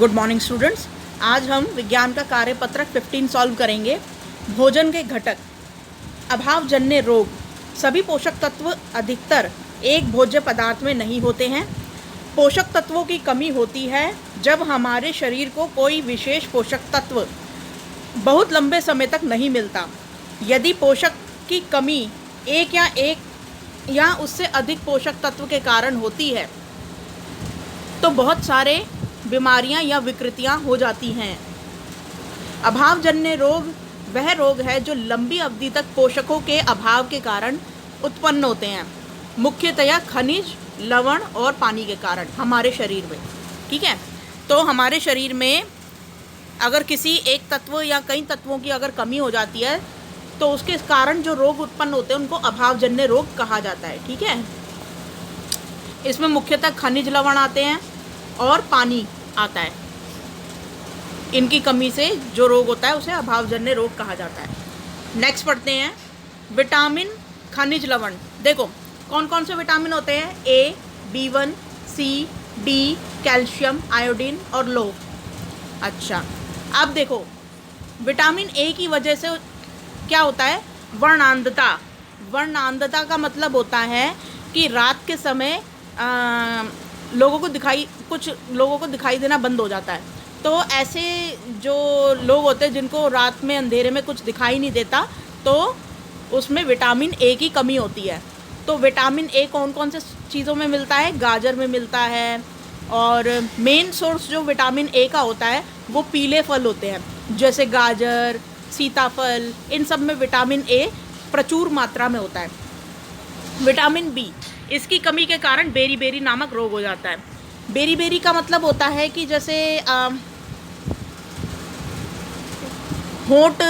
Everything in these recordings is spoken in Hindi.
Good morning students. आज हम विज्ञान का कार्यपत्रक 15 सॉल्व करेंगे। भोजन के घटक, अभावजन्य रोग। सभी पोषक तत्व अधिकतर एक भोज्य पदार्थ में नहीं होते हैं। पोषक तत्वों की कमी होती है जब हमारे शरीर को कोई विशेष पोषक तत्व बहुत लंबे समय तक नहीं मिलता। यदि पोषक की कमी एक या उससे अधिक पोषक तत्व के कारण होती है तो बहुत सारे बीमारियां या विकृतियां हो जाती हैं। अभावजन्य रोग वह रोग है जो लंबी अवधि तक पोषकों के अभाव के कारण उत्पन्न होते हैं, मुख्यतया खनिज, लवण और पानी के कारण हमारे शरीर में। ठीक है, तो हमारे शरीर में अगर किसी एक तत्व या कई तत्वों की अगर कमी हो जाती है तो उसके कारण जो रोग उत्पन्न होते हैं उनको अभावजन्य रोग कहा जाता है। ठीक है, इसमें मुख्यतः खनिज, लवण आते हैं और पानी आता है। इनकी कमी से जो रोग होता है उसे अभावजन्य रोग कहा जाता है। नेक्स्ट पढ़ते हैं विटामिन, खनिज, लवण। देखो कौन कौन से विटामिन होते हैं? ए, B1, C, D, calcium, iodine और लोह। अच्छा, अब देखो विटामिन ए की वजह से क्या होता है? वर्णांधता। वर्णांधता का मतलब होता है कि रात के समय कुछ लोगों को दिखाई देना बंद हो जाता है। तो ऐसे जो लोग होते हैं जिनको रात में अंधेरे में कुछ दिखाई नहीं देता तो उसमें विटामिन ए की कमी होती है। तो विटामिन ए कौन कौन से चीज़ों में मिलता है? गाजर में मिलता है। और मेन सोर्स जो विटामिन ए का होता है वो पीले फल होते हैं, जैसे गाजर, सीताफल, इन सब में विटामिन ए प्रचुर मात्रा में होता है। विटामिन बी, इसकी कमी के कारण बेरी नामक रोग हो जाता है। बेरी का मतलब होता है कि जैसे होंठ,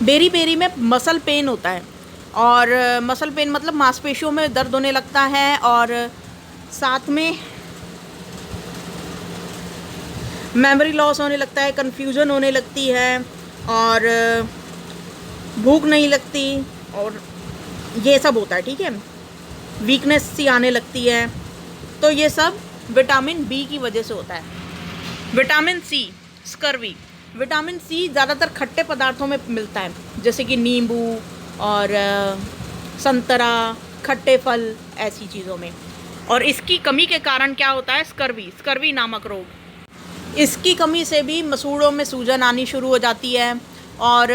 बेरी में मसल पेन होता है और मसल पेन मतलब मांसपेशियों में दर्द होने लगता है और साथ में मेमोरी लॉस होने लगता है, कन्फ्यूजन होने लगती है और भूख नहीं लगती और ये सब होता है। ठीक है, वीकनेस सी आने लगती है। तो ये सब विटामिन बी की वजह से होता है। Vitamin C, scurvy. Vitamin C ज़्यादातर खट्टे पदार्थों में मिलता है, जैसे कि नींबू और संतरा, खट्टे फल, ऐसी चीज़ों में। और इसकी कमी के कारण क्या होता है? स्कर्वी नामक रोग। इसकी कमी से भी मसूड़ों में सूजन आनी शुरू हो जाती है और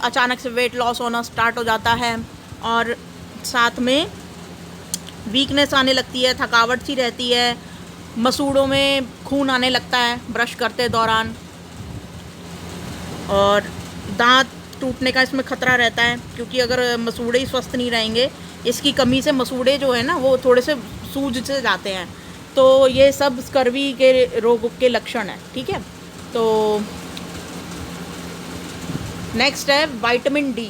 अचानक से वेट लॉस होना स्टार्ट हो जाता है और साथ में वीकनेस आने लगती है, थकावट सी रहती है, मसूड़ों में खून आने लगता है ब्रश करते दौरान और दांत टूटने का इसमें खतरा रहता है, क्योंकि अगर मसूड़े ही स्वस्थ नहीं रहेंगे, इसकी कमी से मसूड़े जो है ना वो थोड़े से सूज से जाते हैं। तो ये सब स्कर्वी के रोग के लक्षण हैं। ठीक है, तो नेक्स्ट है विटामिन डी।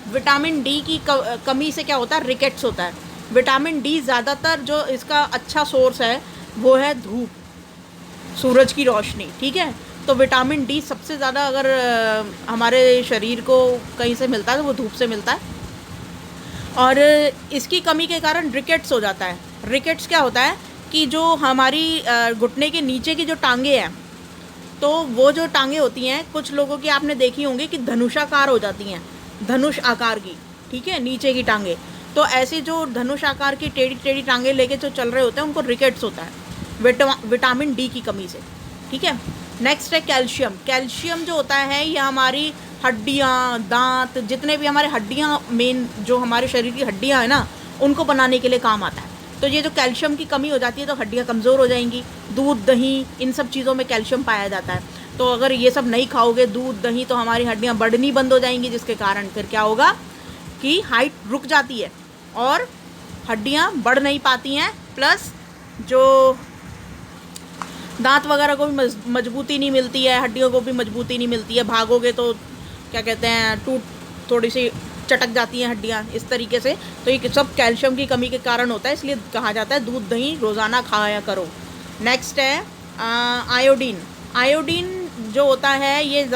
विटामिन डी की कमी से क्या होता है? रिकेट्स होता है। विटामिन डी ज़्यादातर जो इसका अच्छा सोर्स है वो है धूप, सूरज की रोशनी। ठीक है, तो विटामिन डी सबसे ज़्यादा अगर हमारे शरीर को कहीं से मिलता है तो वो धूप से मिलता है और इसकी कमी के कारण रिकेट्स हो जाता है। रिकेट्स क्या होता है कि जो हमारी घुटने के नीचे की जो टांगे हैं, तो वो जो टांगे होती हैं कुछ लोगों की आपने देखी होंगी कि धनुषाकार हो जाती हैं, धनुष आकार की। ठीक है, नीचे की टांगे। तो ऐसी जो धनुष आकार की टेढ़ी टांगे लेके जो चल रहे होते हैं उनको रिकेट्स होता है विटामिन डी की कमी से। ठीक है, नेक्स्ट है कैल्शियम। कैल्शियम जो होता है ये हमारी हड्डियाँ, दांत, जितने भी हमारे हड्डियाँ, मेन जो हमारे शरीर की हड्डियाँ हैं ना, उनको बनाने के लिए काम आता है। तो ये जो कैल्शियम की कमी हो जाती है तो हड्डियाँ कमज़ोर हो जाएंगी। दूध, दही, इन सब चीज़ों में कैल्शियम पाया जाता है। तो अगर ये सब नहीं खाओगे, दूध, दही, तो हमारी हड्डियाँ बढ़नी बंद हो जाएंगी, जिसके कारण फिर क्या होगा कि हाइट रुक जाती है और हड्डियाँ बढ़ नहीं पाती हैं, प्लस जो दांत वगैरह को भी मजबूती नहीं मिलती है, हड्डियों को भी मजबूती नहीं मिलती है। भागोगे तो क्या कहते हैं, थोड़ी सी चटक जाती हैं हड्डियाँ, इस तरीके से। तो ये सब कैल्शियम की कमी के कारण होता है, इसलिए कहा जाता है दूध, दही रोज़ाना खाया करो। नेक्स्ट है आयोडीन। आयोडीन जो होता है ये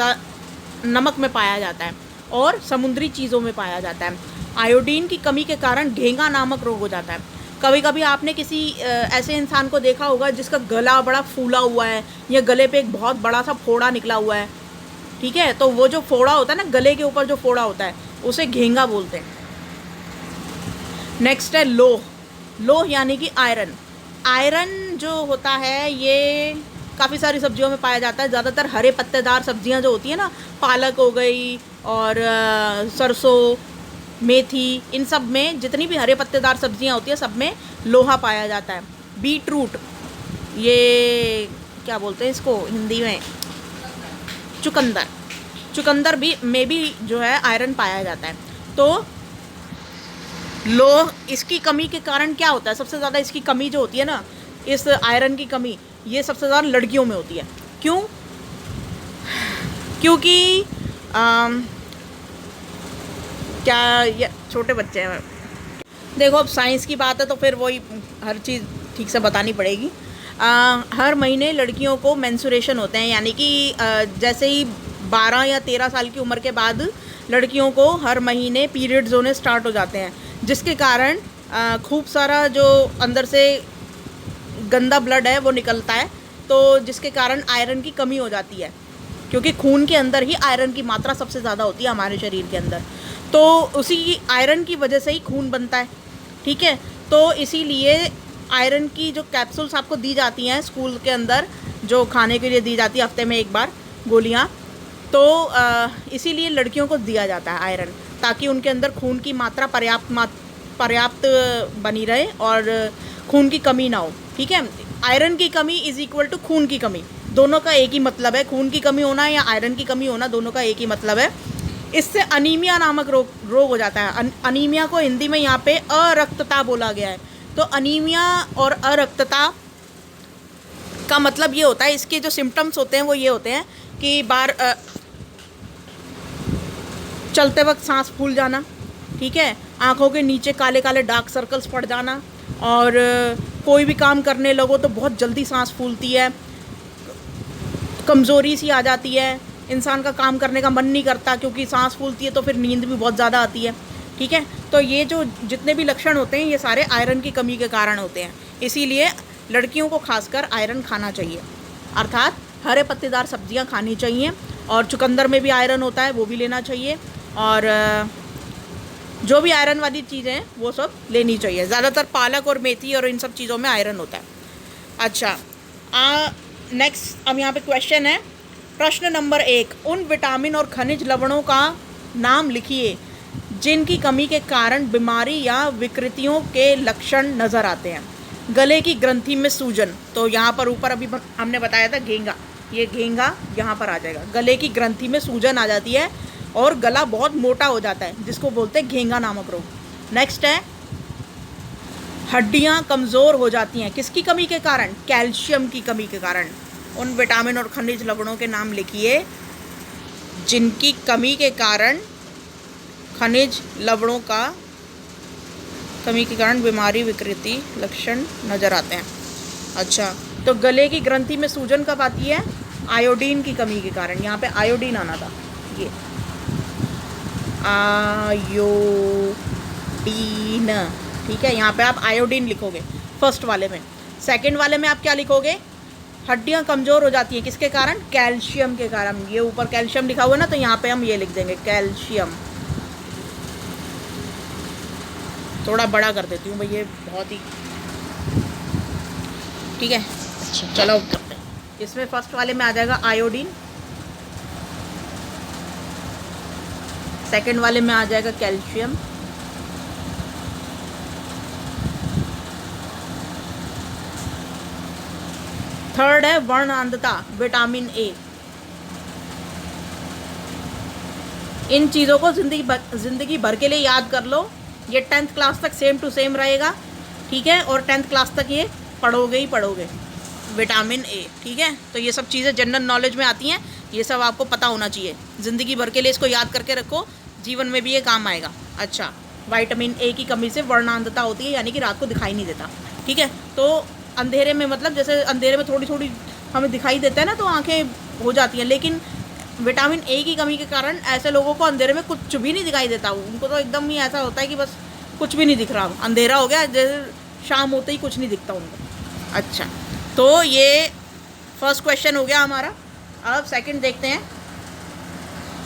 नमक में पाया जाता है और समुद्री चीज़ों में पाया जाता है। आयोडीन की कमी के कारण घेंगा नामक रोग हो जाता है। कभी कभी आपने किसी ऐसे इंसान को देखा होगा जिसका गला बड़ा फूला हुआ है या गले पे एक बहुत बड़ा सा फोड़ा निकला हुआ है, ठीक है, तो वो जो फोड़ा होता है ना, गले के ऊपर जो फोड़ा होता है, उसे घेंगा बोलते हैं। नेक्स्ट है लोह। लोह यानी कि आयरन। आयरन जो होता है ये काफ़ी सारी सब्जियों में पाया जाता है। ज़्यादातर हरे पत्तेदार सब्जियां जो होती है ना, पालक हो गई और सरसों, मेथी, इन सब में जितनी भी हरे पत्तेदार सब्जियां होती है सब में लोहा पाया जाता है। बीट रूट, ये क्या बोलते हैं इसको हिंदी में, चुकंदर। चुकंदर भी में भी जो है आयरन पाया जाता है। तो लोह, इसकी कमी के कारण क्या होता है, सबसे ज़्यादा इसकी कमी जो होती है ना, इस आयरन की कमी, ये सबसे ज़्यादा लड़कियों में होती है। क्यों? क्योंकि क्या ये छोटे बच्चे हैं। देखो अब साइंस की बात है तो फिर वही हर चीज़ ठीक से बतानी पड़ेगी। हर महीने लड़कियों को मेंस्ट्रुएशन होते हैं, यानी कि जैसे ही 12 या 13 साल की उम्र के बाद लड़कियों को हर महीने पीरियड्स होने स्टार्ट हो जाते हैं, जिसके कारण खूब सारा जो अंदर से गंदा ब्लड है वो निकलता है, तो जिसके कारण आयरन की कमी हो जाती है, क्योंकि खून के अंदर ही आयरन की मात्रा सबसे ज़्यादा होती है हमारे शरीर के अंदर। तो उसी आयरन की वजह से ही खून बनता है, ठीक है। तो इसीलिए आयरन की जो कैप्सूल्स आपको दी जाती हैं स्कूल के अंदर, जो खाने के लिए दी जाती है हफ्ते में एक बार गोलियाँ, तो इसीलिए लड़कियों को दिया जाता है आयरन, ताकि उनके अंदर खून की मात्रा पर्याप्त बनी रहे और खून की कमी ना हो, ठीक है। आयरन की कमी इज़ इक्वल टू खून की कमी, दोनों का एक ही मतलब है। खून की कमी होना या आयरन की कमी होना, दोनों का एक ही मतलब है। इससे अनीमिया नामक रोग हो जाता है। अनीमिया को हिंदी में यहाँ पे अरक्तता बोला गया है। तो अनीमिया और अरक्तता का मतलब ये होता है, इसके जो सिम्टम्स होते हैं वो ये होते हैं कि चलते वक्त सांस फूल जाना, ठीक है, आँखों के नीचे काले काले डार्क सर्कल्स पड़ जाना, और कोई भी काम करने लगो तो बहुत जल्दी सांस फूलती है, कमज़ोरी सी आ जाती है, इंसान का काम करने का मन नहीं करता क्योंकि सांस फूलती है, तो फिर नींद भी बहुत ज़्यादा आती है, ठीक है। तो ये जो जितने भी लक्षण होते हैं ये सारे आयरन की कमी के कारण होते हैं। इसीलिए लड़कियों को खासकर आयरन खाना चाहिए, अर्थात हरे पत्तेदार सब्जियां खानी चाहिए, और चुकंदर में भी आयरन होता है वो भी लेना चाहिए, और जो भी आयरन वाली चीज़ें हैं वो सब लेनी चाहिए। ज़्यादातर पालक और मेथी और इन सब चीज़ों में आयरन होता है। अच्छा, नेक्स्ट अब यहाँ पे क्वेश्चन है, प्रश्न नंबर 1, उन विटामिन और खनिज लवणों का नाम लिखिए जिनकी कमी के कारण बीमारी या विकृतियों के लक्षण नज़र आते हैं। गले की ग्रंथि में सूजन, तो यहाँ पर ऊपर अभी हमने बताया था घेंगा, ये घेंगा यहाँ पर आ जाएगा। गले की ग्रंथि में सूजन आ जाती है और गला बहुत मोटा हो जाता है, जिसको बोलते हैं घेंगा नामक रोग। नेक्स्ट है, हड्डियाँ कमज़ोर हो जाती हैं, किसकी कमी के कारण? कैल्शियम की कमी के कारण। उन विटामिन और खनिज लवणों के नाम लिखिए जिनकी कमी के कारण, खनिज लवणों का कमी के कारण बीमारी विकृति लक्षण नज़र आते हैं। अच्छा, तो गले की ग्रंथि में सूजन कब आती है? आयोडीन की कमी के कारण। यहाँ पे आयोडीन आना था, ये आयोडीन, ठीक है, यहाँ पे आप आयोडीन लिखोगे फर्स्ट वाले में। सेकंड वाले में आप क्या लिखोगे? हड्डियाँ कमज़ोर हो जाती हैं, किसके कारण? कैल्शियम के कारण। ये ऊपर कैल्शियम लिखा हुआ है ना, तो यहाँ पे हम ये लिख देंगे कैल्शियम। थोड़ा बड़ा कर देती हूँ भाई, ये बहुत ही, ठीक है। अच्छा, चलो करते हैं। इसमें फर्स्ट वाले में आ जाएगा आयोडीन, सेकंड वाले में आ जाएगा कैल्शियम, थर्ड है वर्णांधता, विटामिन ए। इन चीज़ों को जिंदगी भर के लिए याद कर लो, ये 10th क्लास तक सेम टू सेम रहेगा, ठीक है, और 10th क्लास तक ये पढ़ोगे ही पढ़ोगे, विटामिन ए, ठीक है। तो ये सब चीज़ें जनरल नॉलेज में आती हैं, ये सब आपको पता होना चाहिए, ज़िंदगी भर के लिए इसको याद करके रखो, जीवन में भी ये काम आएगा। अच्छा, विटामिन ए की कमी से वर्णांधता होती है, यानी कि रात को दिखाई नहीं देता, ठीक है। तो अंधेरे में, मतलब जैसे अंधेरे में थोड़ी थोड़ी हमें दिखाई देता है ना, तो आंखें हो जाती हैं, लेकिन विटामिन ए की कमी के कारण ऐसे लोगों को अंधेरे में कुछ भी नहीं दिखाई देता, उनको तो एकदम ही ऐसा होता है कि बस कुछ भी नहीं दिख रहा, अंधेरा हो गया, जैसे शाम होते ही कुछ नहीं दिखता उनको। अच्छा, तो ये फर्स्ट क्वेश्चन हो गया हमारा। अब सेकंड देखते हैं।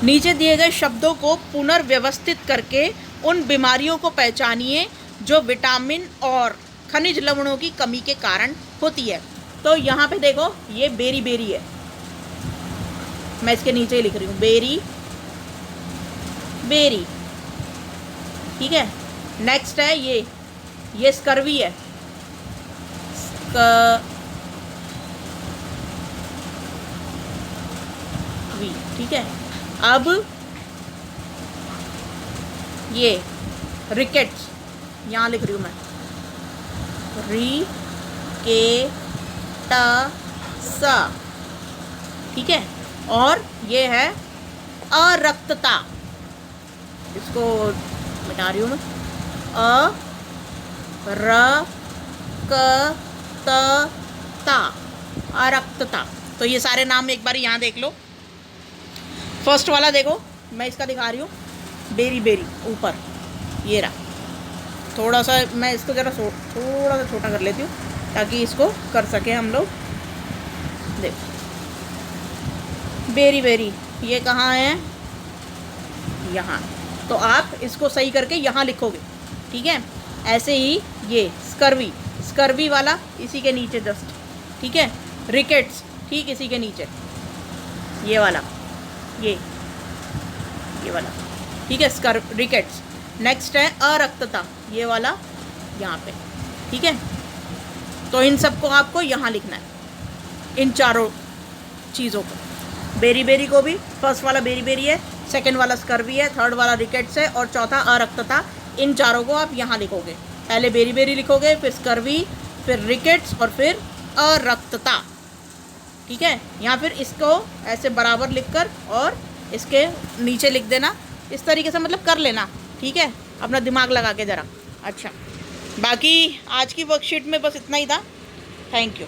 नीचे दिए गए शब्दों को पुनर्व्यवस्थित करके उन बीमारियों को पहचानिए जो विटामिन और खनिज लवणों की कमी के कारण होती है। तो यहाँ पे देखो, ये बेरी बेरी है, मैं इसके नीचे ही लिख रही हूँ बेरी बेरी, ठीक है। नेक्स्ट है ये स्कर्वी है, स्कर्वी, ठीक है। अब ये रिकेट्स, यहाँ लिख रही हूँ मैं सा, ठीक है। और ये है अरक्तता, इसको मिटा रही हूँ मैं, अरक्तता। तो ये सारे नाम एक बार यहाँ देख लो। फर्स्ट वाला देखो, मैं इसका दिखा रही हूँ, बेरी बेरी, ऊपर ये रहा। थोड़ा सा मैं इसको ज़रा थोड़ा सा छोटा कर लेती हूँ ताकि इसको कर सके हम लोग। देखो बेरी बेरी, ये कहाँ है, यहाँ। तो आप इसको सही करके यहाँ लिखोगे, ठीक है। ऐसे ही ये स्कर्वी वाला इसी के नीचे जस्ट, ठीक है। रिकेट्स ठीक इसी के नीचे, ये वाला, ये वाला, ठीक है, रिकेट्स। नेक्स्ट है अरक्तता, ये वाला यहाँ पे, ठीक है। तो इन सबको आपको यहाँ लिखना है, इन चारों चीज़ों को। बेरी बेरी को भी, फर्स्ट वाला बेरी बेरी है, सेकंड वाला स्कर्वी है, थर्ड वाला रिकेट्स है और चौथा अरक्तता। इन चारों को आप यहाँ लिखोगे, पहले बेरी बेरी लिखोगे, फिर स्कर्वी, फिर रिकेट्स और फिर अरक्तता, ठीक है। या फिर इसको ऐसे बराबर लिखकर और इसके नीचे लिख देना, इस तरीके से मतलब कर लेना, ठीक है, अपना दिमाग लगा के ज़रा। अच्छा, बाकी आज की वर्कशीट में बस इतना ही था। Thank you.